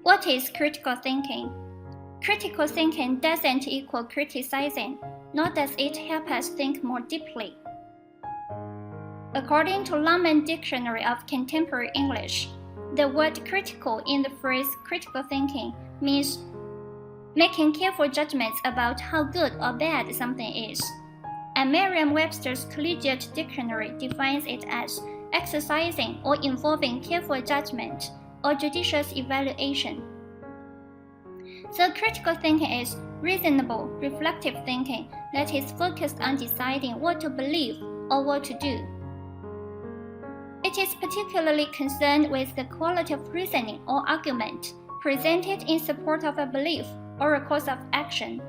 What is critical thinking? Critical thinking doesn't equal criticizing, nor does it help us think more deeply. According to Longman Dictionary of Contemporary English, the word critical in the phrase critical thinking means making careful judgments about how good or bad something is. And Merriam-Webster's Collegiate Dictionary defines it as exercising or involving careful judgment or judicious evaluation. So critical thinking is reasonable, reflective thinking that is focused on deciding what to believe or what to do. It is particularly concerned with the quality of reasoning or argument presented in support of a belief or a course of action.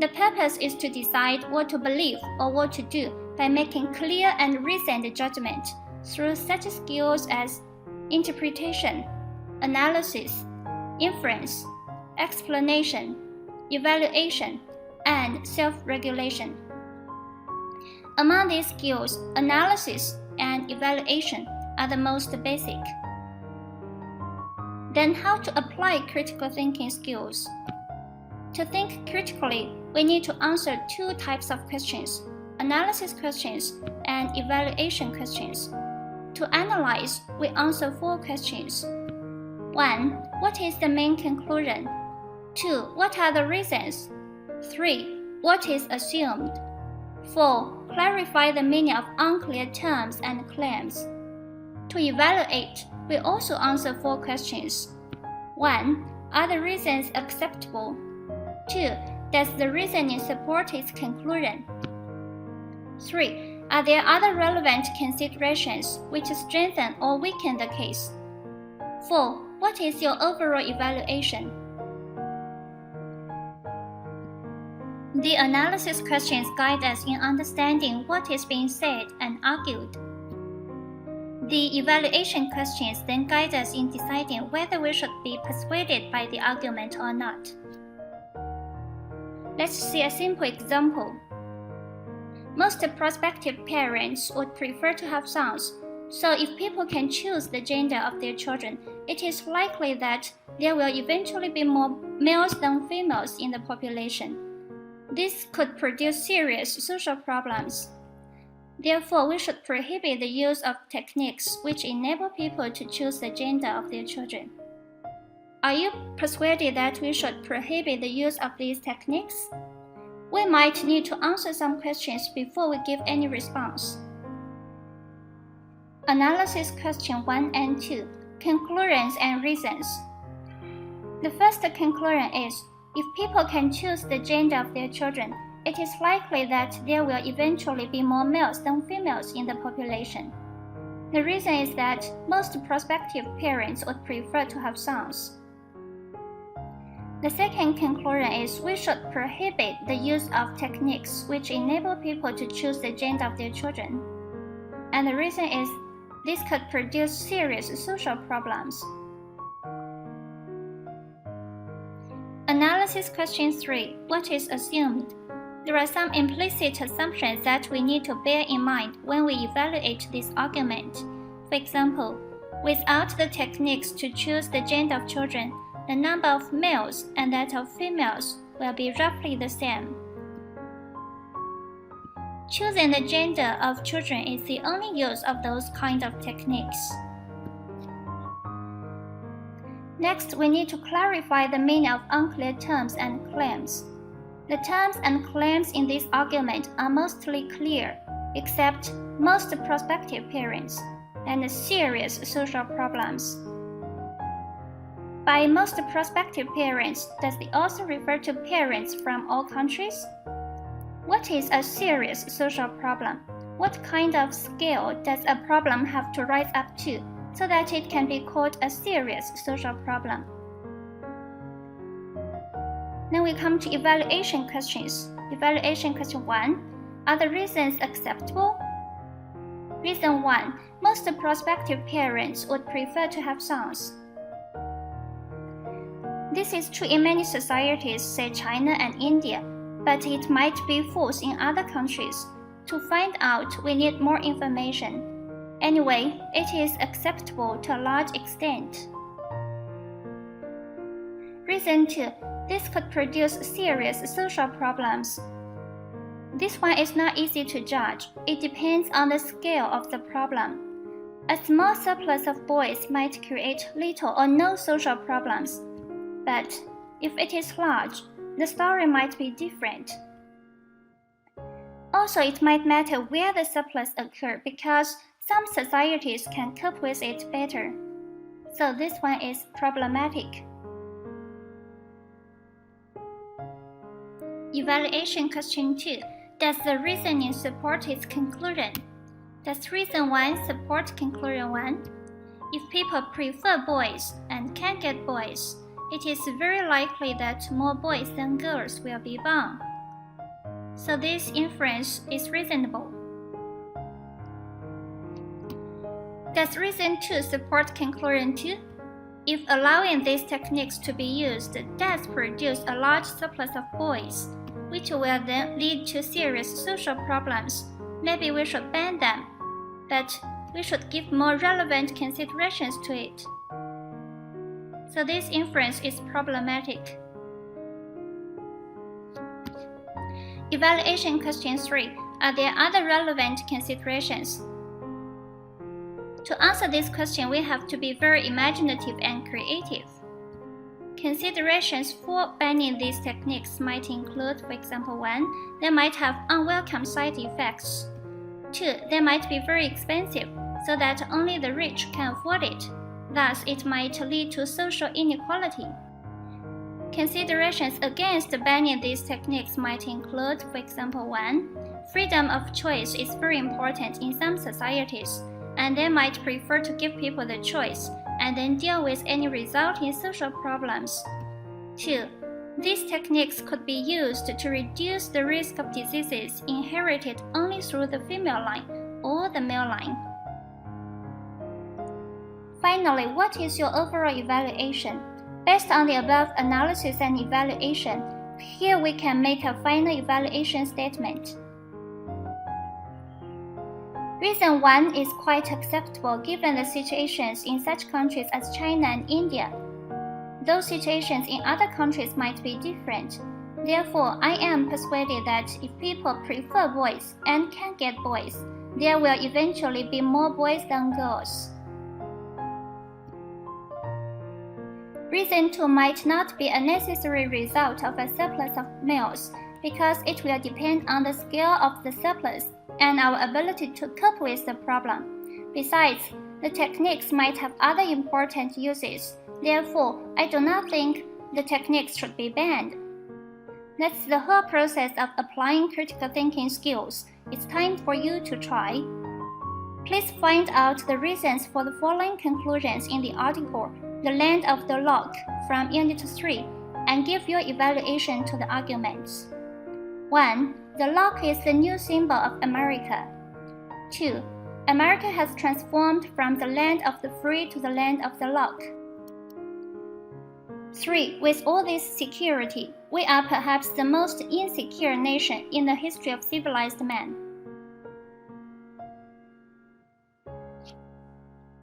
The purpose is to decide what to believe or what to do by making clear and reasoned judgment through such skills as interpretation, analysis, inference, explanation, evaluation, and self-regulation. Among these skills, analysis and evaluation are the most basic. Then how to apply critical thinking skills? To think critically, we need to answer two types of questions: analysis questions and evaluation questions. To analyze, we answer four questions. 1. What is the main conclusion? 2. What are the reasons? 3. What is assumed? 4. Clarify the meaning of unclear terms and claims. To evaluate, we also answer four questions. 1. Are the reasons acceptable? 2. Does the reasoning support its conclusion? 3. Are there other relevant considerations which strengthen or weaken the case? 4. What is your overall evaluation? The analysis questions guide us in understanding what is being said and argued. The evaluation questions then guide us in deciding whether we should be persuaded by the argument or not. Let's see a simple example. Most prospective parents would prefer to have sons, so if people can choose the gender of their children, it is likely that there will eventually be more males than females in the population. This could produce serious social problems. Therefore, we should prohibit the use of techniques which enable people to choose the gender of their children. Are you persuaded that we should prohibit the use of these techniques? We might need to answer some questions before we give any response. Analysis question 1 and 2, conclusions and reasons. The first conclusion is, if people can choose the gender of their children, it is likely that there will eventually be more males than females in the population. The reason is that most prospective parents would prefer to have sons. The second conclusion is we should prohibit the use of techniques which enable people to choose the gender of their children. And the reason is this could produce serious social problems. Analysis question 3. What is assumed? There are some implicit assumptions that we need to bear in mind when we evaluate this argument. For example, without the techniques to choose the gender of children, the number of males and that of females will be roughly the same. Choosing the gender of children is the only use of those kind of techniques. Next, we need to clarify the meaning of unclear terms and claims. The terms and claims in this argument are mostly clear, except most prospective parents and serious social problems. By most prospective parents, does the author refer to parents from all countries? What is a serious social problem? What kind of scale does a problem have to rise up to so that it can be called a serious social problem? Then we come to evaluation questions. Evaluation question 1. Are the reasons acceptable? Reason 1. Most prospective parents would prefer to have sons. This is true in many societies, say China and India, but it might be false in other countries. To find out, we need more information. Anyway, it is acceptable to a large extent. Reason 2. This could produce serious social problems. This one is not easy to judge. It depends on the scale of the problem. A small surplus of boys might create little or no social problems, but if it is large, the story might be different. Also, it might matter where the surplus occurs because some societies can cope with it better. So this one is problematic. Evaluation question 2. Does the reasoning support its conclusion? Does reason 1 support conclusion 1? If people prefer boys and can get boys, it is very likely that more boys than girls will be born. So this inference is reasonable. Does reason 2 support conclusion 2? If allowing these techniques to be used does produce a large surplus of boys, which will then lead to serious social problems, maybe we should ban them, but we should give more relevant considerations to it. So this inference is problematic. Evaluation question 3. Are there other relevant considerations? To answer this question, we have to be very imaginative and creative. Considerations for banning these techniques might include, for example, 1. They might have unwelcome side effects. 2. They might be very expensive, so that only the rich can afford it. Thus, it might lead to social inequality. Considerations against banning these techniques might include, for example, 1. Freedom of choice is very important in some societies, and they might prefer to give people the choice and then deal with any resulting social problems. 2. These techniques could be used to reduce the risk of diseases inherited only through the female line or the male line. Finally, what is your overall evaluation? Based on the above analysis and evaluation, here we can make a final evaluation statement. Reason 1 is quite acceptable given the situations in such countries as China and India. Those situations in other countries might be different. Therefore, I am persuaded that if people prefer boys and can get boys, there will eventually be more boys than girls. Reason 2 might not be a necessary result of a surplus of males because it will depend on the scale of the surplus and our ability to cope with the problem. Besides, the techniques might have other important uses. Therefore, I do not think the techniques should be banned. That's the whole process of applying critical thinking skills. It's time for you to try. Please find out the reasons for the following conclusions in the article, The Land of the Lock, from Unit 3, and give your evaluation to the arguments. 1. The lock is the new symbol of America. 2. America has transformed from the land of the free to the land of the lock. 3. With all this security, we are perhaps the most insecure nation in the history of civilized man.